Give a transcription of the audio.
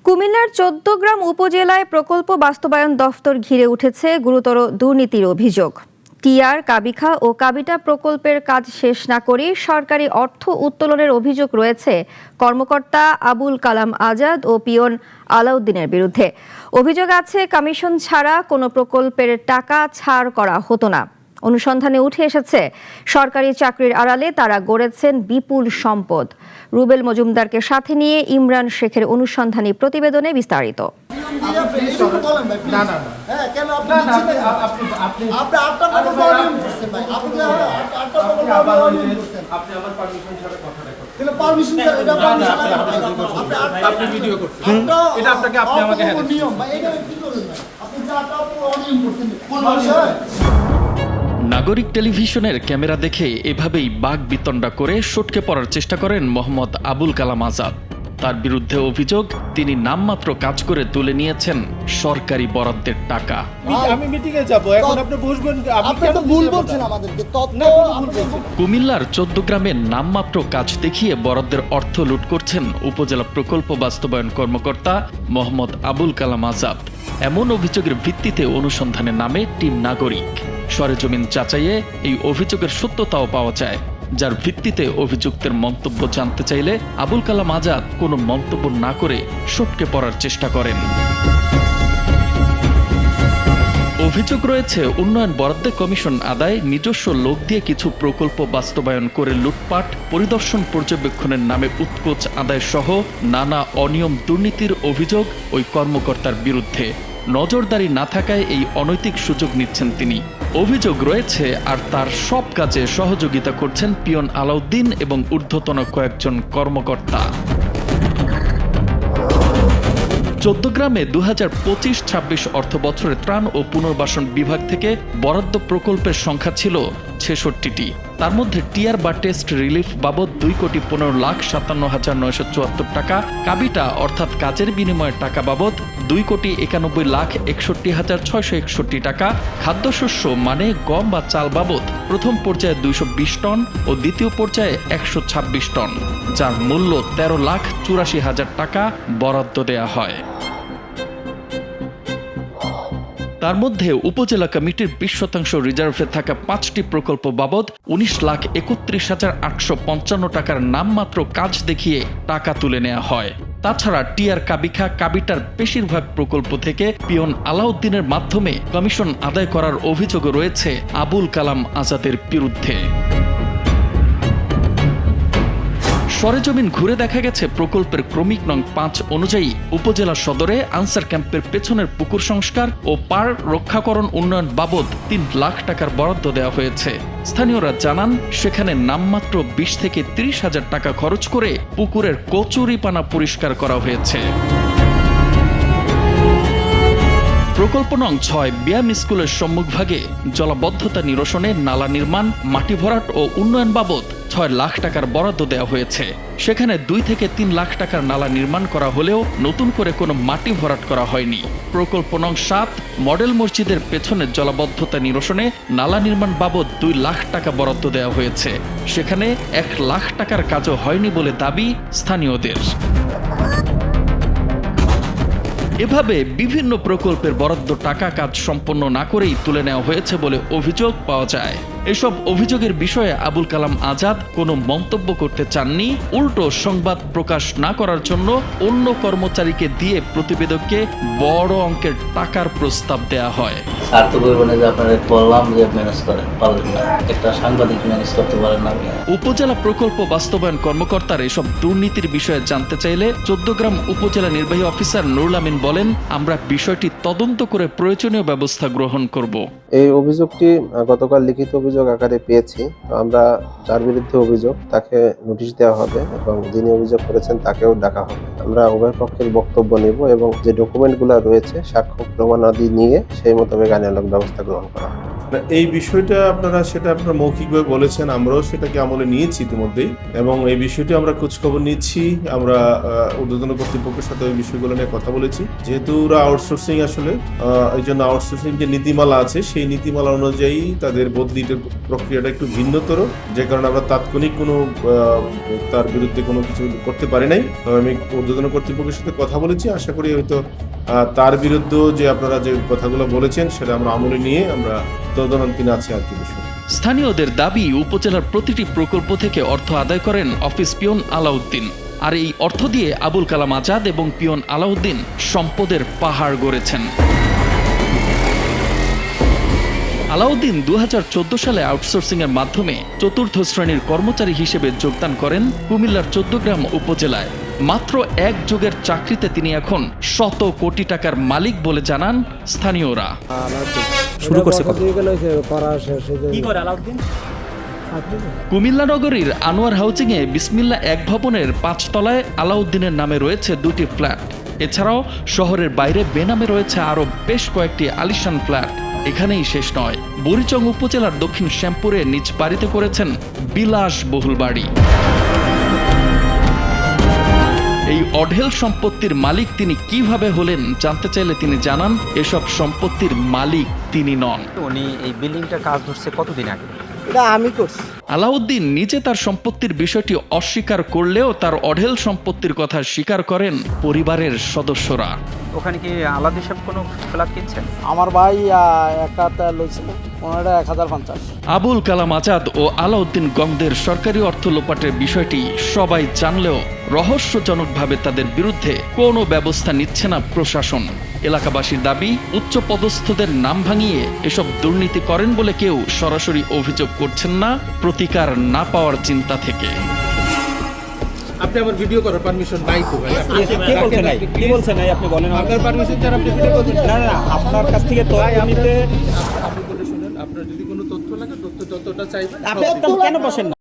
কুমিল্লার ১৪গ্রাম উপজেলায় প্রকল্প বাস্তবায়ন দফতর ঘিরে উঠেছে গুরুতর দুর্নীতির অভিযোগ। টিআর, কাবিখা ও কাবিটা প্রকল্পের কাজ শেষ না করে সরকারি অর্থ উত্তোলনের অভিযোগ রয়েছে কর্মকর্তা আবুল কালাম আজাদ ও পিয়ন আলাউদ্দিনের বিরুদ্ধে। অভিযোগ আছে কমিশন ছাড়া কোনো প্রকল্পের টাকা ছাড় করা হতো না। অনুসন্ধানে উঠে এসেছে সরকারি চাকরির আড়ালে তারা গড়েছেন বিপুল সম্পদ। রুবেল মজুমদারকে সাথে নিয়ে ইমরান শেখের অনুসন্ধানী প্রতিবেদনে বিস্তারিত। নাগরিক টেলিভিশনের ক্যামেরা দেখে এভাবেই বাঘ বিতণ্ডা করে সটকে পড়ার চেষ্টা করেন মোহাম্মদ আবুল কালাম আজাদ। তার বিরুদ্ধে অভিযোগ, তিনি নামমাত্র কাজ করে তুলে নিয়েছেন সরকারি বরাদ্দের টাকা। আমি মিটিংয়ে যাব, এখন আপনি বুঝবেন আপনি তো ভুল বলছেন আমাদেরকে। কুমিল্লার ১৪ গ্রামে নামমাত্র কাজ দেখিয়ে বরাদ্দের অর্থ লুট করছেন উপজেলা প্রকল্প বাস্তবায়ন কর্মকর্তা মোহাম্মদ আবুল কালাম আজাদ। এমন অভিযোগের ভিত্তিতে অনুসন্ধানে নামে টিম নাগরিক। সরেজমিন যাচাইয়ে এই অভিযোগের সত্যতাও পাওয়া যায়, যার ভিত্তিতে অভিযুক্তের মন্তব্য জানতে চাইলে আবুল কালাম আজাদ কোনো মন্তব্য না করে সটকে পড়ার চেষ্টা করেন। অভিযোগ রয়েছে উন্নয়ন বরাদ্দে কমিশন আদায়, নিজস্ব লোক দিয়ে কিছু প্রকল্প বাস্তবায়ন করে লুটপাট, পরিদর্শন পর্যবেক্ষণের নামে উৎকোচ আদায় সহ নানা অনিয়ম দুর্নীতির অভিযোগ ওই কর্মকর্তার বিরুদ্ধে। নজরদারি না থাকায় এই অনৈতিক সুযোগ নিচ্ছেন তিনি। অভিযোগ রয়েছে আর তার সব কাজে সহযোগিতা করছেন পিয়ন আলাউদ্দিন এবং ঊর্ধ্বতন কয়েকজন কর্মকর্তা। ১৪ গ্রামে ২০২৫-২৬ অর্থ বছরে ত্রাণ ও পুনর্বাসন বিভাগ থেকে বরাদ্দ প্রকল্পের সংখ্যা ছিল ৬৬টি। তার মধ্যে টিআর বা টেস্ট রিলিফ বাবদ ২,১৫,৫৭,৯৭৪ টাকা, কাবিটা অর্থাৎ কাজের বিনিময়ে টাকা বাবদ ২,৯১,৬৬,৬৬১ টাকা, খাদ্যশস্য মানে গম বা চাল বাবদ প্রথম পর্যায়ে ২২০ টন ও দ্বিতীয় পর্যায়ে ১২৬ টন, যার মূল্য ১৩,৮৪,০০০ টাকা বরাদ্দ দেয়া হয়। তার মধ্যে উপজেলা কমিটির ২০% রিজার্ভে থাকা ৫টি প্রকল্প বাবদ ১৯,৩১,৮৫৫ টাকার নামমাত্র কাজ দেখিয়ে টাকা তুলে নেওয়া হয়। তাছাড়া টিআর, কাবিটার বেশিরভাগ প্রকল্প থেকে পিয়ন আলাউদ্দিনের মাধ্যমে কমিশন আদায় করার অভিযোগ রয়েছে আবুল কালাম আজাদের বিরুদ্ধে। সরেজমিন ঘুরে দেখা গেছে প্রকল্পের ক্রমিক নং ৫ অনুযায়ী উপজেলা সদরে আনসার ক্যাম্পের পেছনের পুকুর সংস্কার ও পাড় রক্ষাকরণ উন্নয়ন বাবদ ৩ লাখ টাকার বরাদ্দ দেওয়া হয়েছে। স্থানীয়রা জানান, সেখানে নামমাত্র ২০ থেকে ৩০ হাজার টাকা খরচ করে পুকুরের কচুরিপানা পরিষ্কার করা হয়েছে। প্রকল্প নং ৬ ব্যায়াম স্কুলের সম্মুখভাগে জলাবদ্ধতা নিরসনে নালা নির্মাণ, মাটি ভরাট ও উন্নয়ন বাবদ ৬ লাখ টাকার বরাদ্দ দেওয়া হয়েছে। সেখানে ২ থেকে ৩ লাখ টাকার নালা নির্মাণ করা হলেও নতুন করে কোনো মাটি ভরাট করা হয়নি। প্রকল্প নং ৭ মডেল মসজিদের পেছনে জলাবদ্ধতা নিরসনে নালা নির্মাণ বাবদ ২ লাখ টাকা বরাদ্দ দেওয়া হয়েছে। সেখানে ১ লাখ টাকার কাজও হয়নি বলে দাবি স্থানীয়দের। এভাবে বিভিন্ন প্রকল্পের বরাদ্দ টাকা কাজ সম্পন্ন না করেই তুলে নেওয়া হয়েছে বলে অভিযোগ পাওয়া যায়। এসব অভিযোগের বিষয়ে আবুল কালাম আজাদ কোনো মন্তব্য করতে চাননি। উল্টো সংবাদ প্রকাশ না করার জন্য অন্য কর্মচারীকে দিয়ে প্রতিবেদককে বড় অঙ্কের টাকার প্রস্তাব দেয়া হয়। স্যার তো বলবেন যে আপনারা বললাম যে ম্যানেজ করেন, পারবেন না, একটা সাংবাদিক ম্যানেজ করতে পারেন না। উপজেলা প্রকল্প বাস্তবায়ন কর্মকর্তার এসব দুর্নীতির বিষয়ে জানতে চাইলে ১৪ গ্রাম উপজেলা নির্বাহী অফিসার নুরুল আমিন বলেন, আমরা বিষয়টি তদন্ত করে প্রয়োজনীয় ব্যবস্থা গ্রহণ করব। এই অভিযোগটি গতকাল লিখিত অভিযোগ আকারে পেয়েছি। তো আমরা যার বিরুদ্ধে অভিযোগ তাকে নোটিশ দেওয়া হবে এবং যিনি অভিযোগ করেছেন তাকেও ডাকা হবে। আমরা উভয় পক্ষের বক্তব্য নেব এবং যে ডকুমেন্টগুলো রয়েছে সাক্ষ্য প্রমাণাদি নিয়ে সেই মোতাবেক আইনানুগ ব্যবস্থা গ্রহণ করা হবে। এই বিষয়টা আপনারা মৌখিকভাবে বলেছেন, আমরাও সেটাকে আমলে নিয়েছি ইতিমধ্যেই, এবং এই বিষয়টি আমরা খোঁজখবর নিচ্ছি। আমরা ঊর্ধ্বতন কর্তৃপক্ষের সাথে ওই বিষয়গুলো নিয়ে কথা বলেছি। যেহেতু ওরা আউটসোর্সিং আসলে এই জন্য আউটসোর্সিং যে নীতিমালা আছে সেই নীতিমালা অনুযায়ী তাদের বদলির প্রক্রিয়াটা একটু ভিন্নতর, যে কারণে আমরা তাৎক্ষণিক কোনো তার বিরুদ্ধে কোনো কিছু করতে পারি নাই। তবে আমি ঊর্ধ্বতন কর্তৃপক্ষের সাথে কথা বলেছি, আশা করি হয়তো তার বিরুদ্ধে যে আপনারা যে কথাগুলো বলেছেন সেটা আমরা আমলে নিয়ে আমরা তদন্তাধীন আছি আর কি বিষয়। স্থানীয়দের দাবি, উপজেলার প্রতিটি প্রকল্প থেকে অর্থ আদায় করেন অফিস পিয়ন আলাউদ্দিন। আর এই অর্থ দিয়ে আবুল কালাম আজাদ এবং পিয়ন আলাউদ্দিন সম্পদের পাহাড় গড়েছেন। আলাউদ্দিন 2014 সালে আউটসোর্সিংয়ের মাধ্যমে চতুর্থ শ্রেণীর কর্মচারী হিসেবে যোগদান করেন কুমিল্লার 14 গ্রাম উপজেলায়। মাত্র 1 যুগের চাকরিতে তিনি এখন শত কোটি টাকার মালিক বলে জানান স্থানীয়রা। শুরু করছে কত? কুমিল্লা নগরীর আনোয়ার হাউজিংয়ে বিসমিল্লা 1 ভবনের 5 তলায় আলাউদ্দিনের নামে রয়েছে 2টি ফ্ল্যাট। এছাড়াও শহরের বাইরে বেনামে রয়েছে আরও বেশ কয়েকটি আলিশান ফ্ল্যাট। এখানেই শেষ নয়, বুড়িচং উপজেলার দক্ষিণ শ্যামপুরে নিজ বাড়িতে করেছেন বিলাসবহুল বাড়ি। এই অঢেল সম্পত্তির মালিক তিনি কিভাবে হলেন জানতে চাইলে তিনি জানান, এসব সম্পত্তির মালিক তিনি নন। উনি এই বিল্ডিংটার কাজ ধরছে কতদিন আগে? এটা আমি করছি। আলাউদ্দিন নিজে তার সম্পত্তির বিষয়টি অস্বীকার করলেও তার অঢেল সম্পত্তির কথা স্বীকার করেন পরিবারের সদস্যরা। ওখানে কি আলাদা সাহেব কোনো ফ্ল্যাট কিনছেন? আমার ভাই একটা লইছে, ওনারা 1050। আবুল কালাম আজাদ ও আলাউদ্দিন গংদের সরকারি অর্থ লোপাটের বিষয়টি সবাই জানলেও রহস্যজনকভাবে তাদের বিরুদ্ধে কোনো ব্যবস্থা নিচ্ছে না প্রশাসন। এলাকাবাসীর দাবি, উচ্চ পদস্থদের নাম ভাঙিয়ে এসব দুর্নীতি করেন বলে কেউ সরাসরি অভিযোগ করছেন না, প্রতিকার না পাওয়ার চিন্তা থেকে। আপনি আমার ভিডিও করার পারমিশন নাই তো ভাই? কে বলছে নাই? কি বলছে নাই আপনি বলেন? আপনার পারমিশন ছাড়া আপনি ভিডিও করবেন না না, আপনার কাছ থেকে তথ্য নিতে আপনি বলে শুনেন, আপনার যদি কোনো তথ্য লাগে তথ্যটা চাইবেন। আপনি কেন বসেন না?